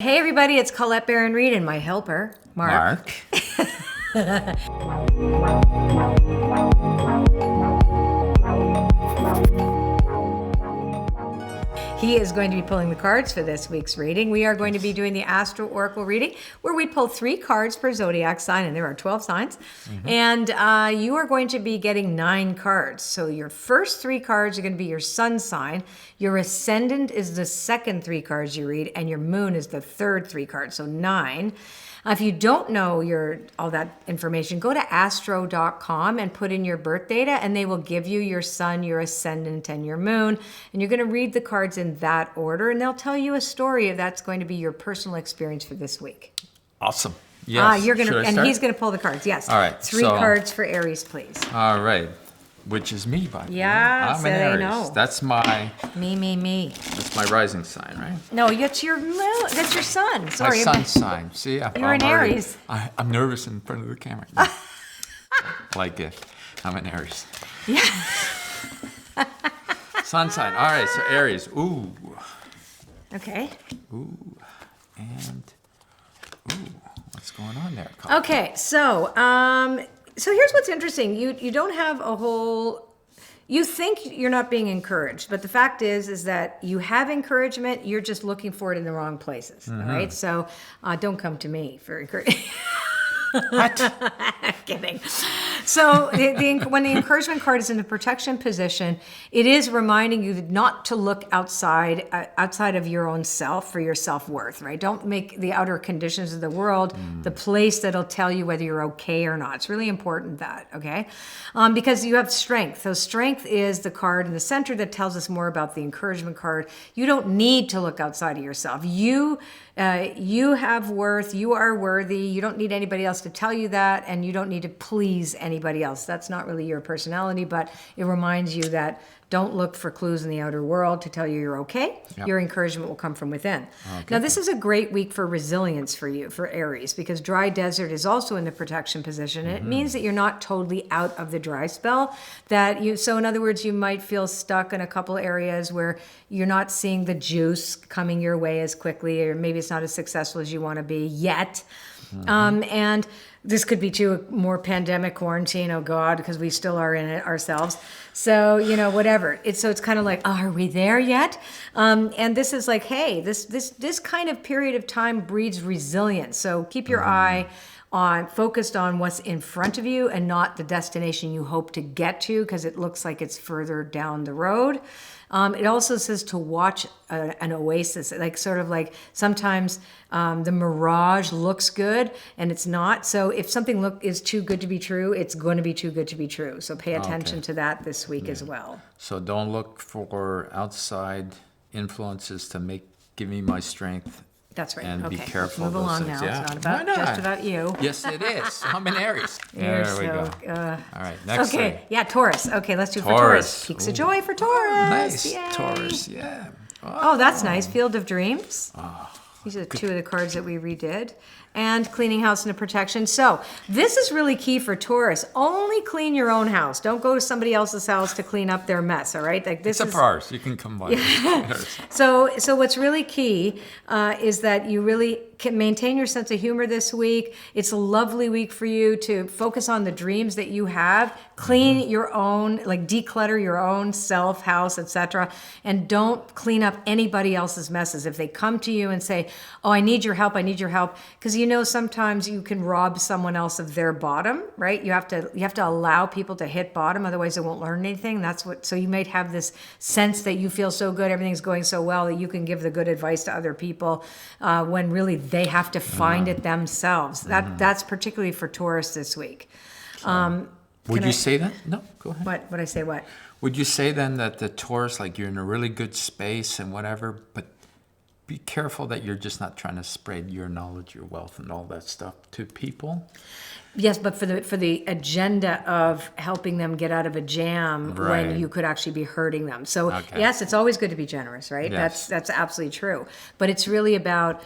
Hey everybody, it's Colette Baron-Reid and my helper, Mark. He is going to be pulling the cards for this week's reading. We are going to be doing the Astro Oracle reading where we pull 3 cards per zodiac sign, and there are 12 signs. And you are going to be getting 9 cards. So your first 3 cards are going to be your sun sign. Your ascendant is the second 3 cards you read, and your moon is the third 3 cards, so 9. If you don't know all that information, go to astro.com and put in your birth data, and they will give you your sun, your ascendant, and your moon. And you're going to read the cards in that order, and they'll tell you a story that's going to be your personal experience for this week. Awesome. Yes. You're gonna, and he's going to pull the cards. Yes. All right. 3 cards for Aries, please. All right. Which is me, by the way. Yeah, I'm so an they Aries. know. That's my That's my rising sign, right? No, that's your moon. That's your sun. Sorry. My sun sign. See, You're an Aries. I'm nervous in front of the camera. Like it. I'm an Aries. Yeah. Sun sign. All right. So Aries. Ooh. Okay. Ooh. And ooh. What's going on there? Colin? Okay. So here's what's interesting. You don't have a whole. You think you're not being encouraged, but the fact is that you have encouragement. You're just looking for it in the wrong places. All right. So don't come to me for encouragement. What? Kidding. So when the encouragement card is in the protection position, it is reminding you not to look outside of your own self for your self-worth, right? Don't make the outer conditions of the world the place that'll tell you whether you're okay or not. It's really important okay? Because you have strength. So strength is the card in the center that tells us more about the encouragement card. You don't need to look outside of yourself. You have worth. You are worthy. You don't need anybody else to tell you that, and you don't need to please anybody else. That's not really your personality, but it reminds you that don't look for clues in the outer world to tell you you're okay. Yep. Your encouragement will come from within. Okay. Now, this is a great week for resilience for you, for Aries, because dry desert is also in the protection position. And it means that you're not totally out of the dry spell. So in other words, you might feel stuck in a couple areas where you're not seeing the juice coming your way as quickly, or maybe it's not as successful as you want to be yet. And this could be too more pandemic quarantine, oh God, because we still are in it ourselves. So, whatever. It's kind of like, are we there yet? And this is like, hey, this kind of period of time breeds resilience. So keep your eye focused on what's in front of you and not the destination you hope to get to, because it looks like it's further down the road. It also says to watch an oasis, like sometimes the mirage looks good and it's not. So if something is too good to be true, it's going to be too good to be true. So pay attention to that this week as well. So don't look for outside influences to give me my strength. That's right. And okay. be careful. Let's move along now. Yeah. It's not just about you. Yes, it is. I'm an Aries. There we go. All right, next thing. Yeah, Taurus. Okay, let's do for Taurus. Peaks of joy for Taurus. Nice. Yay. Taurus, yeah. Oh, that's nice. Field of Dreams. These are 2 of the cards that we redid. And cleaning house into protection. So this is really key for Taurus. Only clean your own house. Don't go to somebody else's house to clean up their mess, all right? Except for ours. You can come by. So what's really key is that you really can maintain your sense of humor this week. It's a lovely week for you to focus on the dreams that you have. Clean your own, declutter your own self, house, etc. And don't clean up anybody else's messes. If they come to you and say, oh, I need your help, because sometimes you can rob someone else of their bottom, right? You have to allow people to hit bottom, otherwise they won't learn anything. So you might have this sense that you feel so good, everything's going so well that you can give the good advice to other people when really they have to find it themselves. That's particularly for Taurus this week. Would you say that? No, go ahead. What would I say? What? Would you say then that the Taurus, you're in a really good space and whatever, but be careful that you're just not trying to spread your knowledge, your wealth, and all that stuff to people? Yes, but for the agenda of helping them get out of a jam when you could actually be hurting them. So yes, it's always good to be generous, right? Yes. That's absolutely true. But it's really about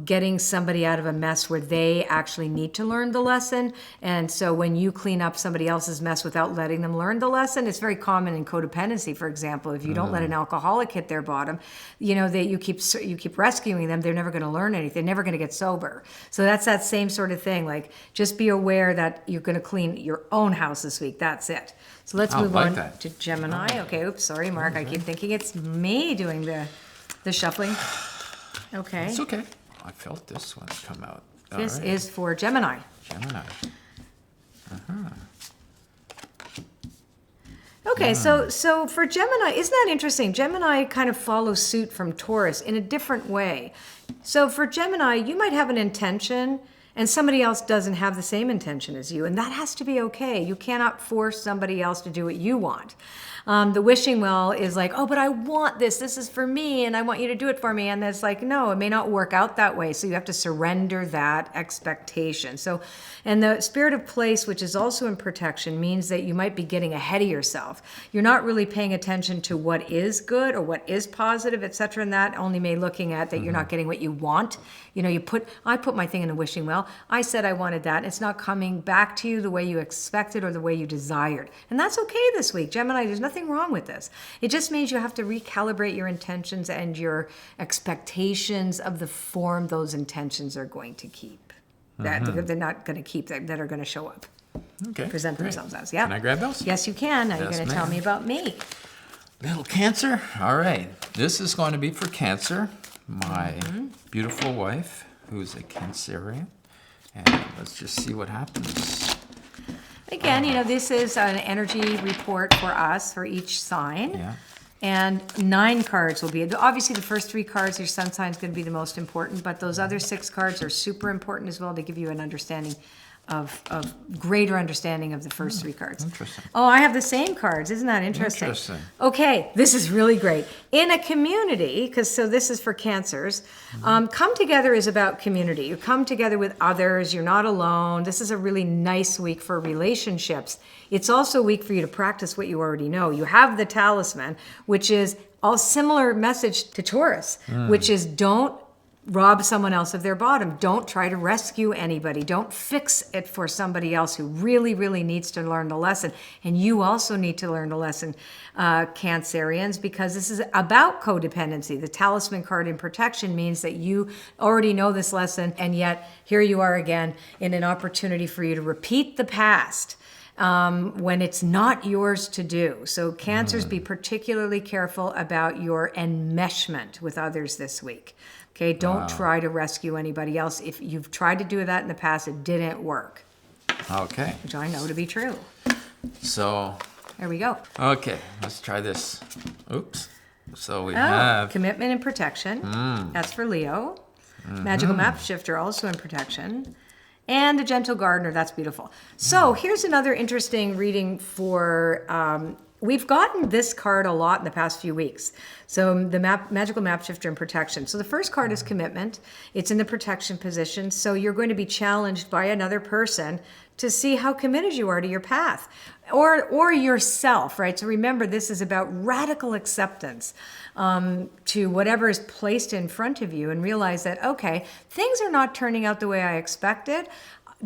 getting somebody out of a mess where they actually need to learn the lesson. And so when you clean up somebody else's mess without letting them learn the lesson, it's very common in codependency, for example. If you don't let an alcoholic hit their bottom, that you keep rescuing them, they're never going to learn anything. They're never going to get sober. So that's that same sort of thing. Like, just be aware that you're going to clean your own house this week. That's it. So let's move on to Gemini. Okay, oops, sorry, Mark. I keep thinking it's me doing the shuffling. Okay. It's okay. I felt this one come out. This is for Gemini. Gemini. Okay, so for Gemini, isn't that interesting? Gemini kind of follows suit from Taurus in a different way. So for Gemini, you might have an intention and somebody else doesn't have the same intention as you, and that has to be okay. You cannot force somebody else to do what you want. The wishing well is like, oh, but I want this. This is for me, and I want you to do it for me. And it's like, no, it may not work out that way. So you have to surrender that expectation. So, and the spirit of place, which is also in protection, means that you might be getting ahead of yourself. You're not really paying attention to what is good or what is positive, etc. And that only may looking at that you're not getting what you want. I put my thing in the wishing well. I said I wanted that. It's not coming back to you the way you expected or the way you desired. And that's okay this week. Gemini, there's nothing wrong with this. It just means you have to recalibrate your intentions and your expectations of the form those intentions are going to keep. That they're not going to keep, that are going to show up. Okay. Present themselves as. Yeah. Can I grab those? Yes, you can. Now you're going to tell me about me. Little Cancer. All right. This is going to be for Cancer. My beautiful wife, who's a Cancerian. And let's just see what happens. Again, this is an energy report for us, for each sign. Yeah. And 9 cards will be, obviously the first 3 cards, your sun sign is going to be the most important, but those other 6 cards are super important as well to give you an understanding of greater understanding of the first 3 cards. Interesting. Oh, I have the same cards. Isn't that interesting? Interesting. Okay, this is really great. In a community, so this is for Cancers, come together is about community. You come together with others. You're not alone. This is a really nice week for relationships. It's also a week for you to practice what you already know. You have the talisman, which is a similar message to Taurus, which is don't rob someone else of their bottom. Don't try to rescue anybody. Don't fix it for somebody else who really, really needs to learn the lesson. And you also need to learn the lesson, Cancerians, because this is about codependency. The talisman card in protection means that you already know this lesson, and yet here you are again in an opportunity for you to repeat the past. When it's not yours to do. So Cancers, be particularly careful about your enmeshment with others this week. Okay, don't try to rescue anybody else. If you've tried to do that in the past, it didn't work. Okay. Which I know to be true. So. There we go. Okay, let's try this. Oops. So we have. Commitment and protection. That's for Leo. Magical Map Shifter, also in protection. And the Gentle Gardener, that's beautiful. So here's another interesting reading for, we've gotten this card a lot in the past few weeks. So the Magical Map Shifter and Protection. So the first card is commitment. It's in the protection position. So you're going to be challenged by another person to see how committed you are to your path or yourself, right? So remember, this is about radical acceptance to whatever is placed in front of you and realize that, okay, things are not turning out the way I expected.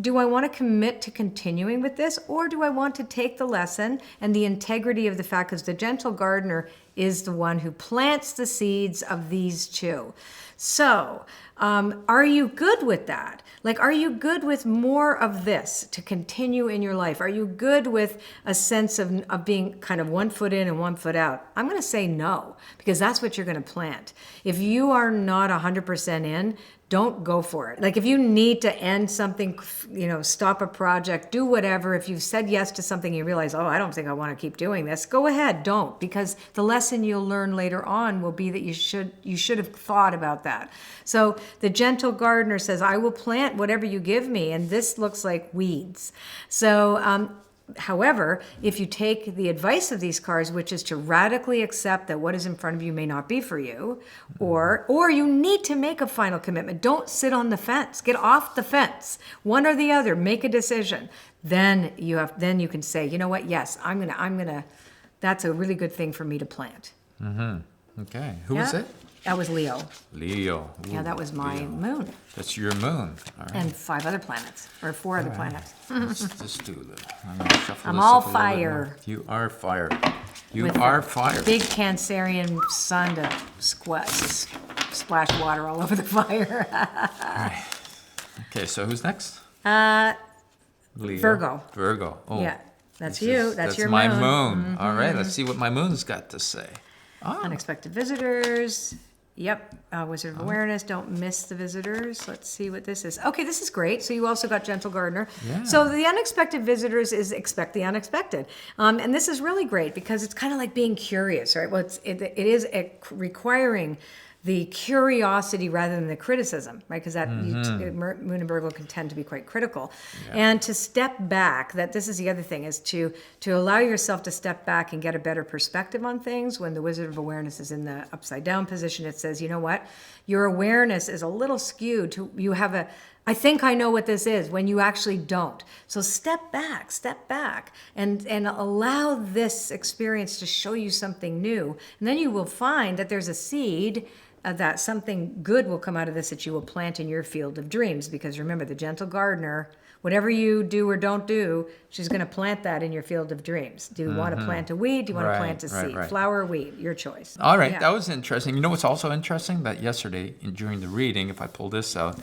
Do I want to commit to continuing with this, or do I want to take the lesson and the integrity of the fact, because the Gentle Gardener is the one who plants the seeds of these 2. So, are you good with that? Like, are you good with more of this to continue in your life? Are you good with a sense of being kind of 1 foot in and 1 foot out? I'm going to say no, because that's what you're going to plant. If you are not 100% in, don't go for it. Like, if you need to end something, stop a project, do whatever. If you've said yes to something, you realize, oh, I don't think I want to keep doing this. Go ahead, don't, because the lesson you'll learn later on will be that you should have thought about that. So the Gentle Gardener says, I will plant whatever you give me, and this looks like weeds. So, however, if you take the advice of these cards, which is to radically accept that what is in front of you may not be for you, or you need to make a final commitment. Don't sit on the fence. Get off the fence. One or the other. Make a decision. Then you can say, you know what? Yes, I'm gonna. That's a really good thing for me to plant. Okay. Who is it? That was Leo. Leo. Yeah, that was my moon. That's your moon. All right. And 5 other planets, or 4 other planets. Let's just do this. I'm gonna shuffle I'm this all up a little bit fire. more. You are fire. You With are a fire. Big Cancerian sun to splash water all over the fire. Okay, so who's next? Leo. Virgo. Virgo. Oh, Yeah, that's this you. is- That's your my moon. moon. All right, let's see what my moon's got to say. Oh, Unexpected visitors. Yep. Wizard of Awareness. Don't miss the visitors. Let's see what this is. Okay, this is great. So you also got Gentle Gardener. Yeah. So the unexpected visitors is expect the unexpected. And this is really great because it's kind of like being curious, right? Well, it is requiring the curiosity rather than the criticism, right? Because that Moon and Virgo can tend to be quite critical. And to step back, this is the other thing, is to allow yourself to step back and get a better perspective on things. When the Wizard of Awareness is in the upside down position, it says, you know what? Your awareness is a little skewed to, you have I think I know what this is, when you actually don't. So step back, and allow this experience to show you something new. And then you will find that there's a seed, that something good will come out of this that you will plant in your field of dreams. Because remember, the Gentle Gardener, whatever you do or don't do, she's going to plant that in your field of dreams. Do you want to plant a weed? Do you want to plant a seed? Right. Flower or weed? Your choice. all right. Yeah. That was interesting. You know what's also interesting? That yesterday, during the reading, if I pull this out,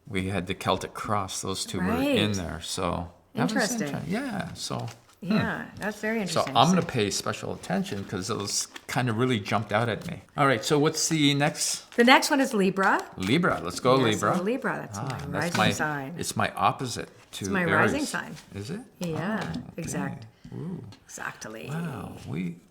we had the Celtic cross. Those two were in Right. there. So that was Interesting. Yeah. So Yeah, that's very So interesting. I'm going to pay special attention because those kind of really jumped out at me. All right, so what's the next? The next one is Libra. Libra. Let's go, Yes, Libra. Libra, that's my rising sign. It's my opposite to It's my Aries. rising sign. Is it? Yeah, Oh, okay. exact. Ooh, Exactly. wow.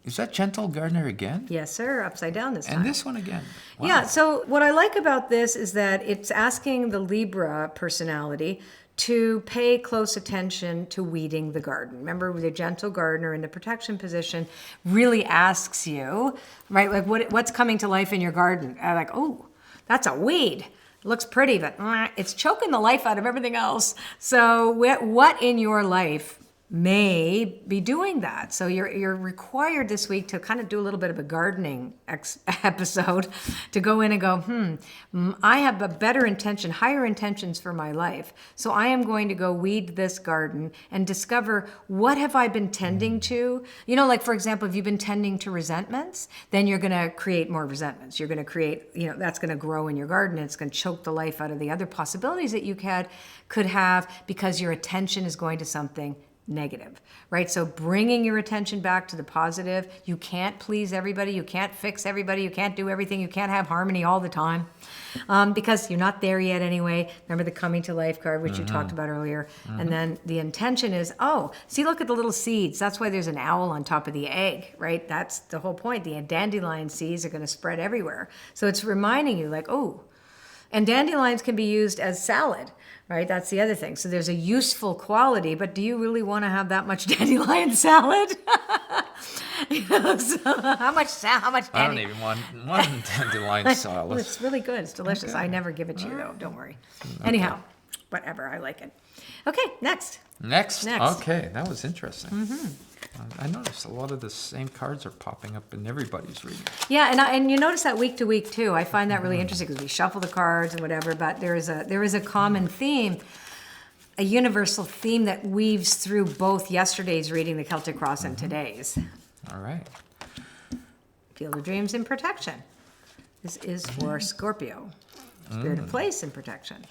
Is that Gentle Gardener again? Yes, sir. Upside down this time. And this one again. Wow. Yeah, so what I like about this is that it's asking the Libra personality to pay close attention to weeding the garden. Remember, the Gentle Gardener in the protection position really asks you, right, like what's coming to life in your garden? Like, oh, that's a weed. It looks pretty, but it's choking the life out of everything else. So what in your life may be doing that? So you're required this week to kind of do a little bit of a gardening episode, to go in and go, I have a better intention, higher intentions for my life. So I am going to go weed this garden and discover, what have I been tending to? You know, like, for example, if you've been tending to resentments, then you're going to create more resentments. You're going to create, that's going to grow in your garden. And it's going to choke the life out of the other possibilities that you could have, because your attention is going to something negative, right? So bringing your attention back to the positive. You can't please everybody. You can't fix everybody. You can't do everything. You can't have harmony all the time, because you're not there yet anyway. Remember the coming to life card, which you talked about earlier. And then the intention is, see, look at the little seeds. That's why there's an owl on top of the egg, right? That's the whole point. The dandelion seeds are going to spread everywhere. So it's reminding you, like, and dandelions can be used as salad, right? That's the other thing. So there's a useful quality, but do you really want to have that much dandelion salad? So how much I don't dandelion? even want one dandelion salad. It's really good. It's delicious. I never give it to you, though. Don't worry. Anyhow, whatever. I like it. Okay, next. Next. Next. Okay, that was interesting. I noticed a lot of the same cards are popping up in everybody's reading. Yeah, and you notice that week to week too. I find that really interesting because we shuffle the cards and whatever, but there is a common theme, a universal theme that weaves through both yesterday's reading, the Celtic Cross, and today's. All right. Field of Dreams and Protection. This is for Scorpio. Spirit of Place and Protection.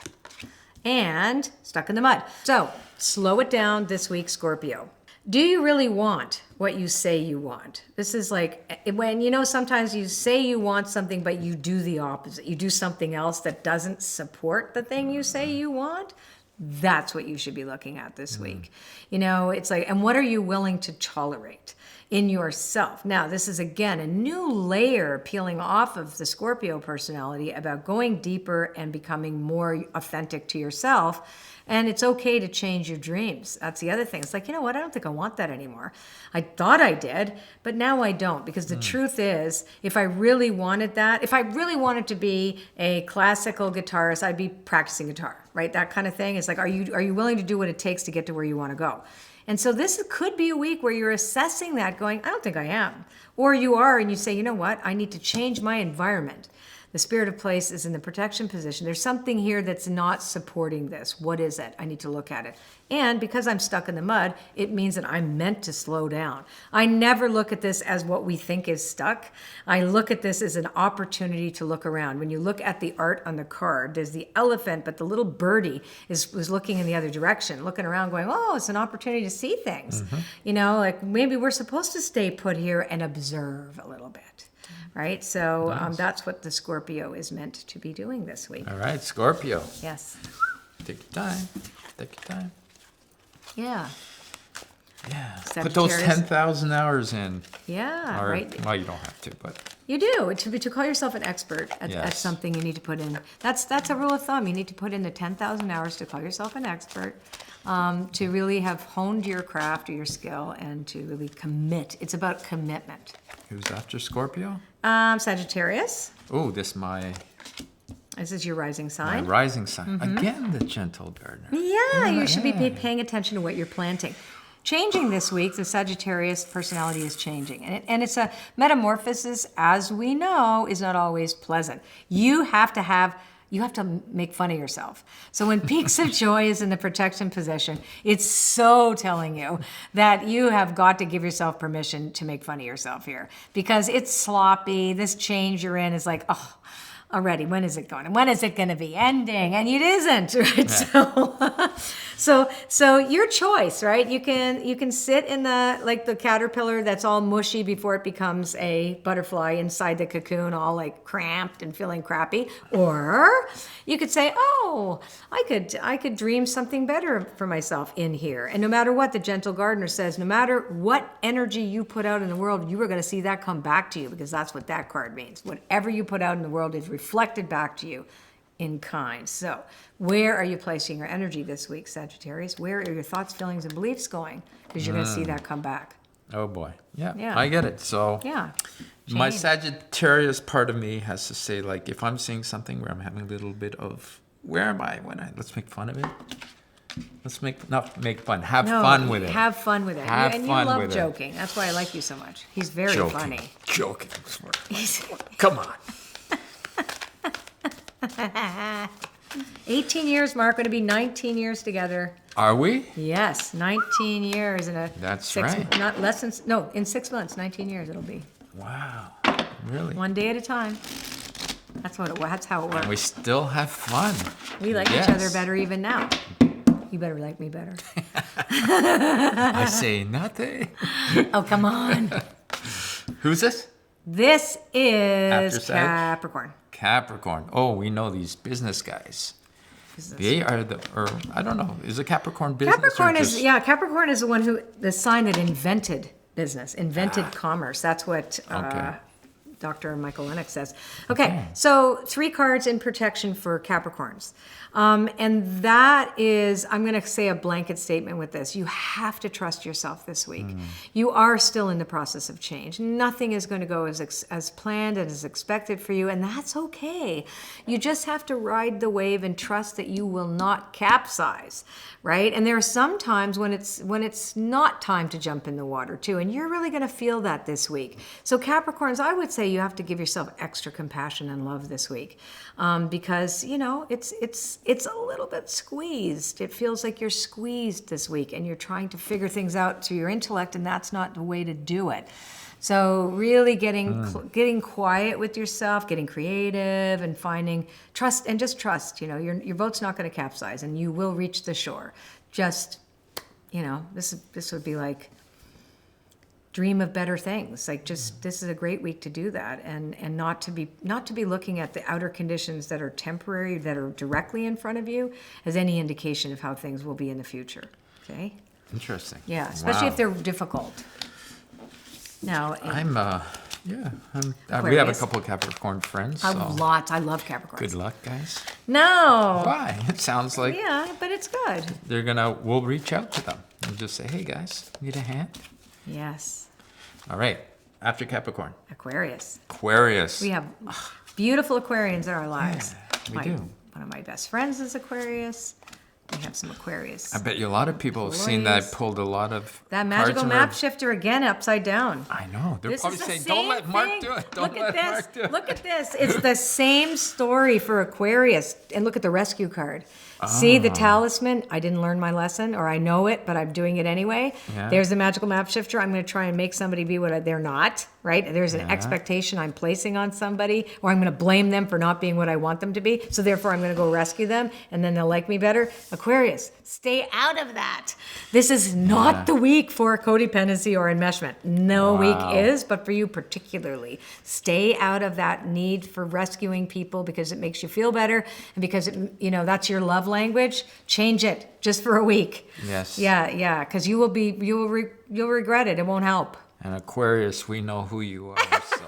And Stuck in the Mud. So, slow it down this week, Scorpio. Do you really want what you say you want? This is like when, sometimes you say you want something, but you do the opposite. You do something else that doesn't support the thing you say you want. That's what you should be looking at this week. It's like, and what are you willing to tolerate in yourself? Now, this is, again, a new layer peeling off of the Scorpio personality about going deeper and becoming more authentic to yourself. And it's okay to change your dreams. That's the other thing. It's like, you know what? I don't think I want that anymore. I thought I did, but now I don't. Because the truth is, if I really wanted that, if I really wanted to be a classical guitarist, I'd be practicing guitar, right? That kind of thing. It's like, are you willing to do what it takes to get to where you want to go? And so this could be a week where you're assessing that going, I don't think I am. Or you are and you say, you know what, I need to change my environment. The spirit of place is in the protection position. There's something here that's not supporting this. What is it? I need to look at it. And because I'm stuck in the mud, it means that I'm meant to slow down. I never look at this as what we think is stuck. I look at this as an opportunity to look around. When you look at the art on the card, there's the elephant, but the little birdie was looking in the other direction, looking around going, oh, it's an opportunity to see things. You know, like maybe we're supposed to stay put here and observe a little bit. Right? So that's what the Scorpio is meant to be doing this week. All right, Scorpio. Yes. Take your time. Take your time. Yeah. Yeah. Put those 10,000 hours in. Yeah, Or, right. well, you don't have to, but You do. To call yourself an expert at Yes. something, you need to put in. That's a rule of thumb. You need to put in the 10,000 hours to call yourself an expert, to really have honed your craft or your skill and to really commit. It's about commitment. who's after Scorpio? Sagittarius. Oh, This is your rising my sign. rising sign. Again, the gentle gardener. Yeah, you should be paying attention to what you're planting. Changing this week, the Sagittarius personality is changing. And it's a metamorphosis, as we know, is not always pleasant. You have to make fun of yourself. So when peaks of joy is in the protection position, it's so telling you that you have got to give yourself permission to make fun of yourself here. Because it's sloppy, this change you're in is like, oh, already, when is it going? And when is it going to be ending? And it isn't, right? Yeah. So your choice, right? You can sit in the caterpillar that's all mushy before it becomes a butterfly inside the cocoon, all like cramped and feeling crappy. Or you could say, oh, I could dream something better for myself in here. And no matter what, the gentle gardener says, no matter what energy you put out in the world, you are going to see that come back to you, because that's what that card means. Whatever you put out in the world is reflected back to you in kind. So where are you placing your energy this week, Sagittarius? Where are your thoughts, feelings, and beliefs going? Because you're going to see that come back. Oh boy. Yeah, Yeah. I get it. So Yeah. my Change. Sagittarius part of me has to say, like, if I'm seeing something where I'm having a little bit of, where am I let's make fun of it. Let's not make fun. Have fun with it. Have fun with it. Have and fun you love with it. joking. That's why I like you so much. He's very Joking. funny. Joking. Come on. 18 years, Mark. Going to be 19 years together. Are we? Yes, 19 years in a. That's right. Not less than in 6 months. 19 years it'll be. Wow. Really? One day at a time. That's how it works. We still have fun. We like Yes. each other better even now. You better like me better. I say nothing. Oh, come on. Who's this? This is After Sag? Capricorn. Capricorn. Oh, we know these business guys. They are I don't know. Is a Capricorn business? Capricorn or is just- Capricorn is the sign that invented business, invented commerce. That's what Okay. Dr. Michael Lennox says. Okay, so 3 cards in protection for Capricorns. And that is, I'm going to say a blanket statement with this. You have to trust yourself this week. You are still in the process of change. Nothing is going to go as planned and as expected for you, and that's okay. You just have to ride the wave and trust that you will not capsize, right? And there are some times when it's not time to jump in the water too, and you're really going to feel that this week. So Capricorns, I would say you have to give yourself extra compassion and love this week, because it's a little bit squeezed. It feels like you're squeezed this week, and you're trying to figure things out through your intellect, and that's not the way to do it. So really getting quiet with yourself, getting creative, and finding trust, and just trust. Your boat's not going to capsize, and you will reach the shore. Just, this would be like dream of better things. Like, just this is a great week to do that, and not to be looking at the outer conditions that are temporary, that are directly in front of you, as any indication of how things will be in the future. Okay. Interesting. Yeah, especially Wow. if they're difficult. Now, we have a Aquarius. couple of Capricorn friends. a So lot. I love Capricorns. good luck, guys. No. Why? It sounds like Yeah, but it's good. we'll reach out to them and just say, hey guys, need a hand? Yes. All right. After Capricorn, Aquarius. Aquarius. We have beautiful Aquarians in our lives. we do. One of my best friends is Aquarius. We have some Aquarius. I bet you a lot of people have seen that I pulled a lot of That cards magical in map my- shifter again, upside down. I know. They're This probably is the saying, don't let same Mark thing. do it. Look Don't at let this. Mark do it. Look at this. It's the same story for Aquarius. And look at the rescue card. See the talisman? I didn't learn my lesson, or I know it, but I'm doing it anyway. Yeah. There's the magical map shifter. I'm going to try and make somebody be what they're not, right? There's an expectation I'm placing on somebody, or I'm going to blame them for not being what I want them to be. So therefore, I'm going to go rescue them, and then they'll like me better. Aquarius, stay out of that. This is not the week for codependency or enmeshment. No week is, but for you particularly. Stay out of that need for rescuing people because it makes you feel better, and because that's your love language. Change it just for a week. Yes. Yeah, because you'll regret it. It won't help. And Aquarius, we know who you are. So.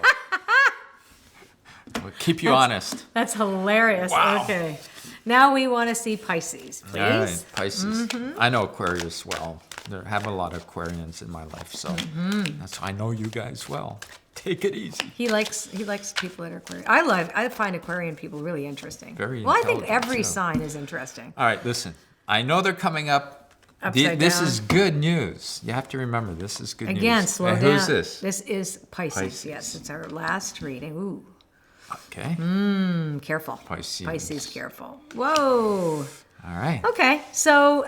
We'll keep you honest. That's hilarious. Wow. Okay. Now we want to see Pisces, please. All right, Pisces. I know Aquarius well. There have a lot of Aquarians in my life, so that's why I know you guys well. Take it easy. He likes people that are Aquarian. I find Aquarian people really interesting. Very well, I think intelligent, every too. sign is interesting. All right, listen. I know they're coming up. Upside This down. is good news. You have to remember, this is good news. Again, slow And down. who's this? This is Pisces. Pisces. Yes, it's our last reading. Ooh, Okay. careful. Pisces. Careful. Whoa. All right. Okay, so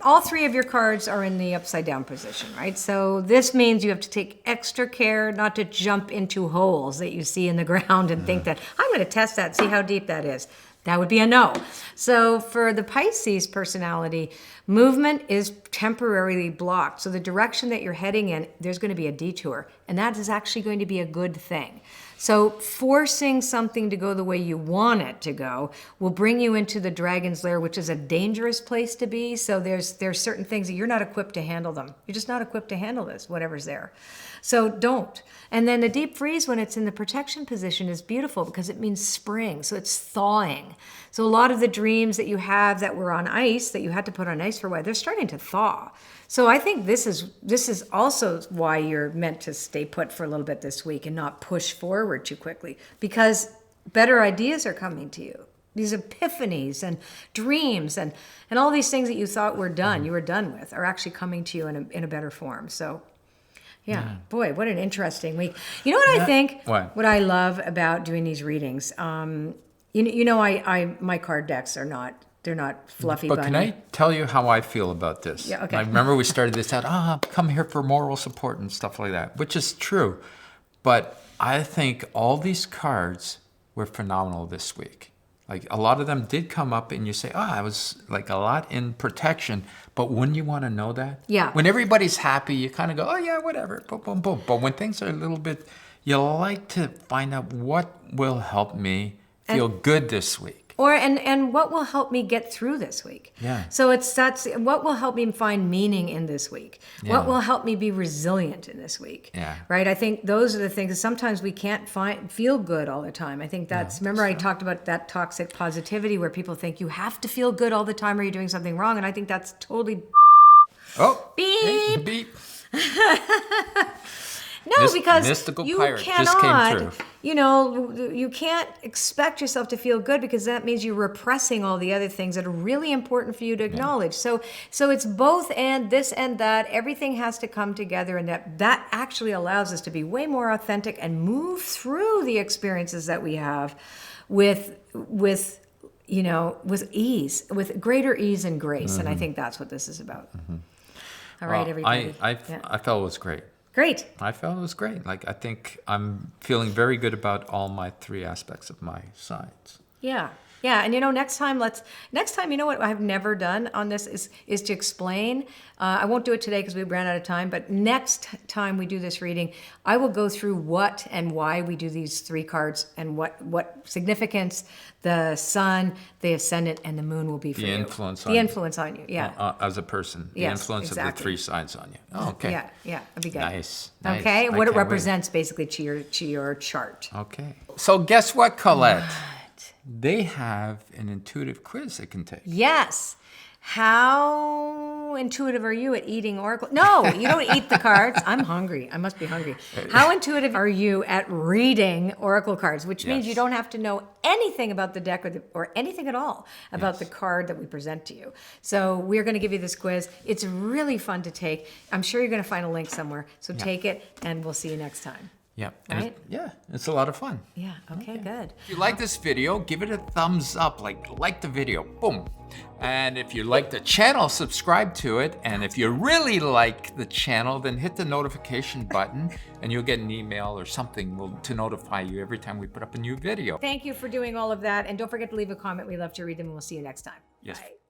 all three of your cards are in the upside down position, right? So this means you have to take extra care not to jump into holes that you see in the ground and think that, I'm going to test that, see how deep that is. That would be a no. So for the Pisces personality, movement is temporarily blocked. So the direction that you're heading in, there's going to be a detour. And that is actually going to be a good thing. So forcing something to go the way you want it to go will bring you into the dragon's lair, which is a dangerous place to be. So there's certain things that you're not equipped to handle them. You're just not equipped to handle this, whatever's there. So don't. And then the deep freeze, when it's in the protection position, is beautiful because it means spring. So it's thawing. So a lot of the dreams that you have that were on ice, that you had to put on ice for a while, they're starting to thaw. So I think this is also why you're meant to stay put for a little bit this week and not push forward too quickly, because better ideas are coming to you. These epiphanies and dreams and all these things that you thought were done, you were done with, are actually coming to you in a better form. So yeah, boy, what an interesting week. You know what I think? What I love about doing these readings, my card decks are not. They're not fluffy. But can I tell you how I feel about this? Yeah, okay. I remember we started this out, come here for moral support and stuff like that, which is true. But I think all these cards were phenomenal this week. Like a lot of them did come up and you say, I was like a lot in protection. But wouldn't you want to know that? Yeah. When everybody's happy, you kind of go, oh yeah, whatever, boom, boom, boom. But when things are a little bit, you like to find out what will help me feel good this week. And what will help me get through this week? Yeah. So that's what will help me find meaning in this week. Yeah. What will help me be resilient in this week? Yeah. Right. I think those are the things. Sometimes we can't feel good all the time. I think remember I talked about that toxic positivity where people think you have to feel good all the time or you're doing something wrong, and I think that's totally bullshit. Oh. Beep. Beep. No, because mystical you pirate cannot, just came through. You can't expect yourself to feel good because that means you're repressing all the other things that are really important for you to acknowledge. So it's both and this and that. Everything has to come together, and that actually allows us to be way more authentic and move through the experiences that we have with ease, with greater ease and grace. And I think that's what this is about. All right, everybody. I felt it was great. Great. I felt it was great. Like, I think I'm feeling very good about all my three aspects of my signs. Yeah. Yeah. And next time, what I've never done on this is to explain. I won't do it today because we ran out of time, but next time we do this reading, I will go through what and why we do these three cards and what significance the sun, the ascendant, and the moon will be for you. The influence on you. Yeah. As a person. The influence of the three signs on you. Oh, okay. Yeah. That'd be good. Nice. Okay. And what it can't represents basically to your chart. Okay. So guess what, Colette? They have an intuitive quiz they can take. Yes. How How intuitive are you at eating oracle? No, you don't eat the cards. I'm hungry. I must be hungry. How intuitive are you at reading oracle cards? Which means you don't have to know anything about the deck or anything at all about the card that we present to you. So we're going to give you this quiz. It's really fun to take. I'm sure you're going to find a link somewhere. So take it, and we'll see you next time. Yeah. Right? It's a lot of fun. Yeah. Okay, good. If you like this video, give it a thumbs up, like the video, boom. And if you like the channel, subscribe to it. And if you really like the channel, then hit the notification button and you'll get an email or something to notify you every time we put up a new video. Thank you for doing all of that. And don't forget to leave a comment. We love to read them, and we'll see you next time. Yes. Bye.